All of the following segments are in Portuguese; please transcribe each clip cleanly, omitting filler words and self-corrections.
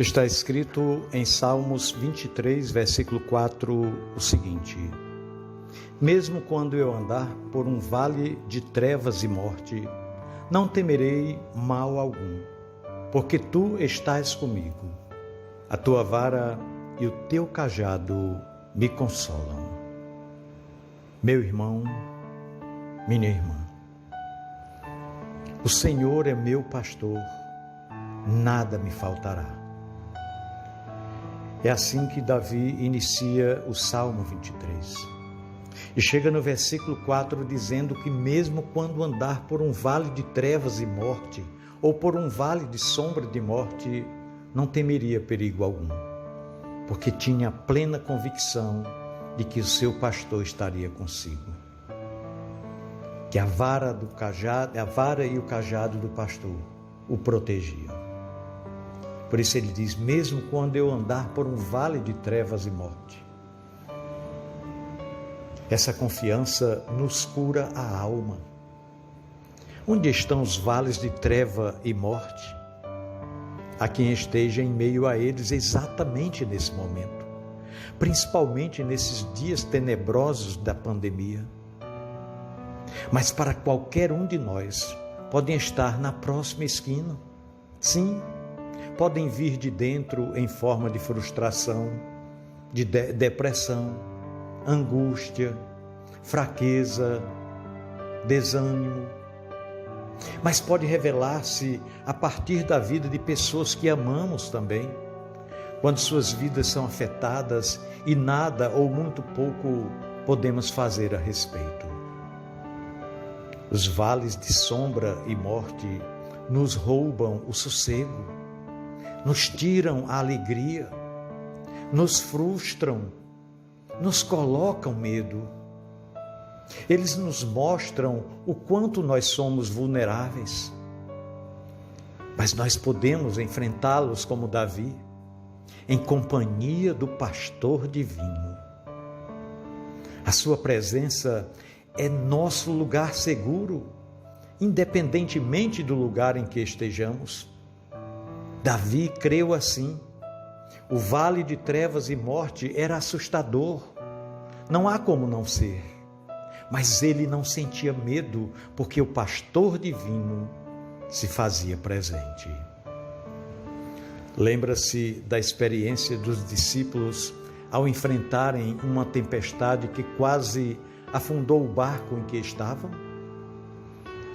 Está escrito em Salmos 23, versículo 4, o seguinte: Mesmo quando eu andar por um vale de trevas e morte, não temerei mal algum, porque tu estás comigo. A tua vara e o teu cajado me consolam. Meu irmão, minha irmã, o Senhor é meu pastor, nada me faltará. É assim que Davi inicia o Salmo 23. E chega no versículo 4 dizendo que mesmo quando andar por um vale de trevas e morte, ou por um vale de sombra de morte, não temeria perigo algum, porque tinha plena convicção de que o seu pastor estaria consigo. Que a vara e o cajado do pastor o protegiam. Por isso ele diz, mesmo quando eu andar por um vale de trevas e morte. Essa confiança nos cura a alma. Onde estão os vales de treva e morte? Há quem esteja em meio a eles exatamente nesse momento, principalmente nesses dias tenebrosos da pandemia. Mas para qualquer um de nós, podem estar na próxima esquina. Sim, podem vir de dentro em forma de frustração, de depressão, angústia, fraqueza, desânimo. Mas pode revelar-se a partir da vida de pessoas que amamos também, quando suas vidas são afetadas e nada ou muito pouco podemos fazer a respeito. Os vales de sombra e morte nos roubam o sossego, nos tiram a alegria, nos frustram, nos colocam medo. Eles nos mostram o quanto nós somos vulneráveis. Mas nós podemos enfrentá-los como Davi, em companhia do pastor divino. A sua presença é nosso lugar seguro, independentemente do lugar em que estejamos. Davi creu assim. O vale de trevas e morte era assustador. Não há como não ser. Mas ele não sentia medo, porque o pastor divino se fazia presente. Lembra-se da experiência dos discípulos ao enfrentarem uma tempestade que quase afundou o barco em que estavam?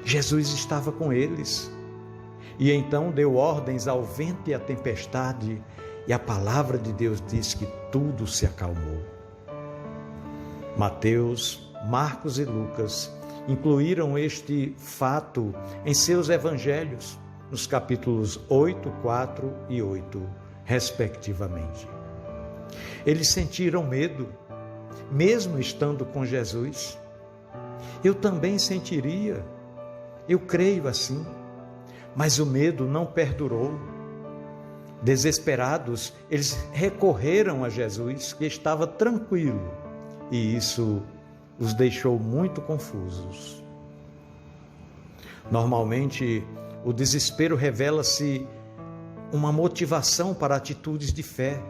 Jesus estava com eles e então deu ordens ao vento e à tempestade, e a palavra de Deus diz que tudo se acalmou. Mateus, Marcos e Lucas incluíram este fato em seus evangelhos, nos capítulos 8, 4 e 8, respectivamente. Eles sentiram medo, mesmo estando com Jesus. Eu também sentiria, eu creio assim, mas o medo não perdurou. Desesperados, eles recorreram a Jesus, que estava tranquilo, e isso os deixou muito confusos. Normalmente, o desespero revela-se uma motivação para atitudes de fé,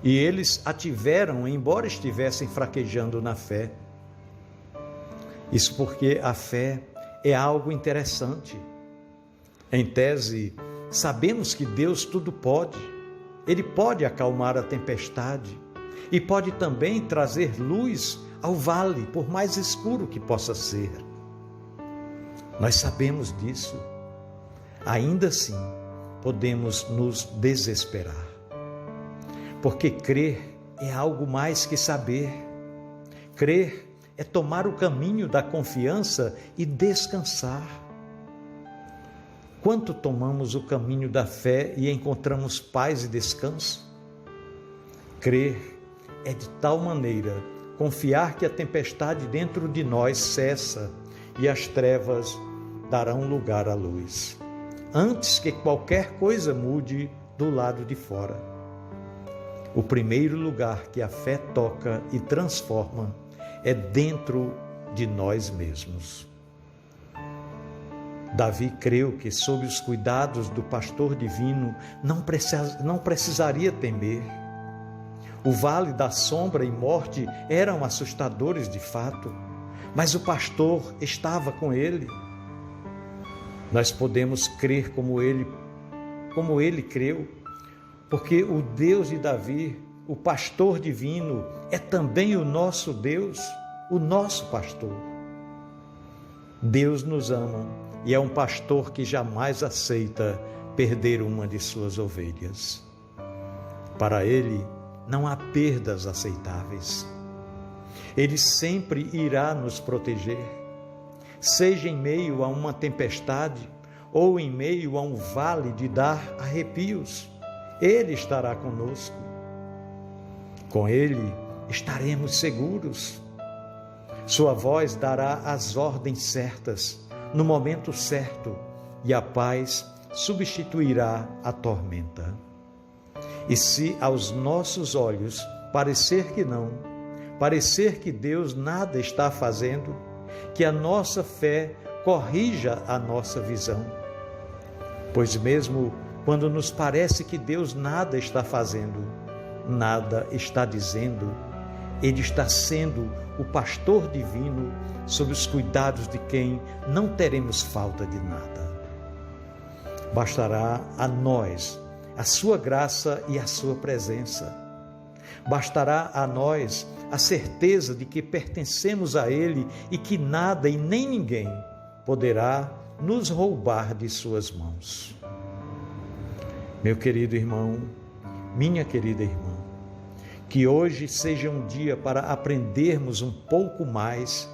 e eles a tiveram, embora estivessem fraquejando na fé. Isso porque a fé é algo interessante. Em tese, sabemos que Deus tudo pode. Ele pode acalmar a tempestade e pode também trazer luz ao vale, por mais escuro que possa ser. Nós sabemos disso. Ainda assim, podemos nos desesperar. Porque crer é algo mais que saber. Crer é tomar o caminho da confiança e descansar. Quanto tomamos o caminho da fé e encontramos paz e descanso? Crer é de tal maneira confiar que a tempestade dentro de nós cessa e as trevas darão lugar à luz, antes que qualquer coisa mude do lado de fora. O primeiro lugar que a fé toca e transforma é dentro de nós mesmos. Davi creu que, sob os cuidados do pastor divino, não precisaria temer. O vale da sombra e morte eram assustadores de fato, mas o pastor estava com ele. Nós podemos crer como ele creu, porque o Deus de Davi, o pastor divino, é também o nosso Deus, o nosso pastor. Deus nos ama e é um pastor que jamais aceita perder uma de suas ovelhas. Para ele, não há perdas aceitáveis. Ele sempre irá nos proteger, seja em meio a uma tempestade ou em meio a um vale de dar arrepios. Ele estará conosco. Com ele estaremos seguros. Sua voz dará as ordens certas, no momento certo, e a paz substituirá a tormenta. E se aos nossos olhos parecer que não, parecer que Deus nada está fazendo, que a nossa fé corrija a nossa visão. Pois mesmo quando nos parece que Deus nada está fazendo, nada está dizendo, Ele está sendo o pastor divino sob os cuidados de quem não teremos falta de nada. Bastará a nós a sua graça e a sua presença. Bastará a nós a certeza de que pertencemos a Ele e que nada e nem ninguém poderá nos roubar de suas mãos. Meu querido irmão, minha querida irmã, que hoje seja um dia para aprendermos um pouco mais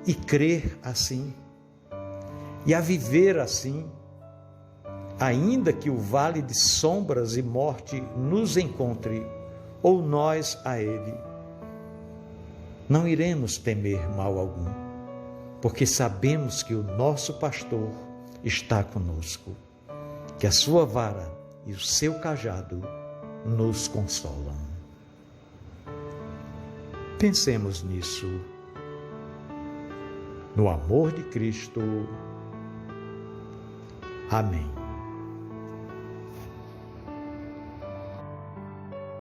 e crer assim, e a viver assim, ainda que o vale de sombras e morte nos encontre, ou nós a ele. Não iremos temer mal algum, porque sabemos que o nosso pastor está conosco, que a sua vara e o seu cajado nos consolam. Pensemos nisso, no amor de Cristo. Amém.